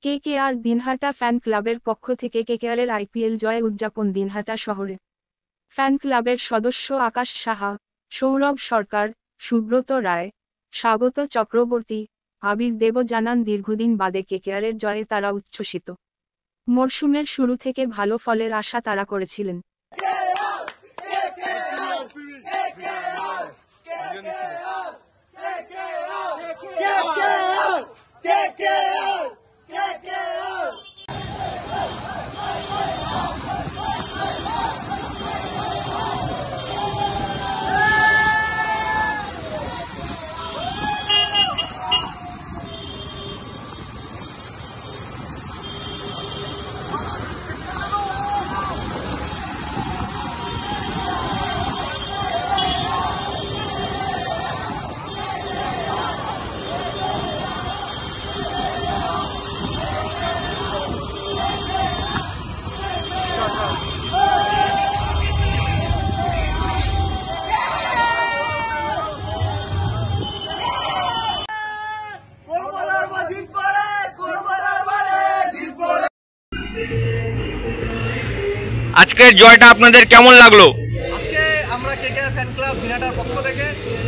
KKR Dinhata fan ক্লাবের পক্ষ থেকে কেকেআরের আইপিএল জয় উদযাপন দিনহাটা শহরে। ফ্যান ক্লাবের সদস্য আকাশ সাহা, সৌরভ সরকার, সুব্রত রায়, স্বাগত চক্রবর্তী, আবির দেব জানান দীর্ঘদিন বাদে কেকেআরের জয়ে তারা উচ্ছ্বসিত। মরশুমের শুরু থেকে ভালো ফলের আশা তারা করেছিলেন। আজকের জয়টা আপনাদের কেমন লাগলো? আজকে আমরা কেকেআর ফ্যান ক্লাব দিনহাটার পক্ষ থেকে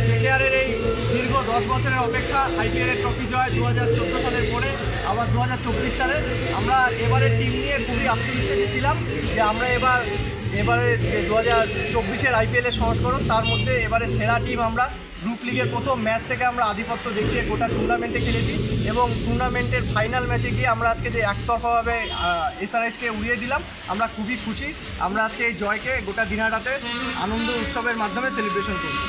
কেকেআরের এই দীর্ঘ 10 বছরের অপেক্ষা আইপিএলের ট্রফি জয় 2014 সালের পরে আবার 2024 সালে আমরা এবারের টিম নিয়ে খুবই আত্মবিশ্বাসী ছিলাম যে আমরা এবারে যে 2024-এর আইপিএলের সংস্করণ তার মধ্যে এবারে সেরা টিম আমরা গ্রুপ লিগের প্রথম ম্যাচ থেকে আমরা আধিপত্য দেখিয়ে গোটা টুর্নামেন্টে খেলেছি এবং টুর্নামেন্টের ফাইনাল ম্যাচে গিয়ে আমরা আজকে যে একতরফাভাবে এসআরএইচকে উড়িয়ে দিলাম আমরা খুবই খুশি। আমরা আজকে এই জয়কে গোটা দিনহাটাতে আনন্দ উৎসবের মাধ্যমে সেলিব্রেশন করছি।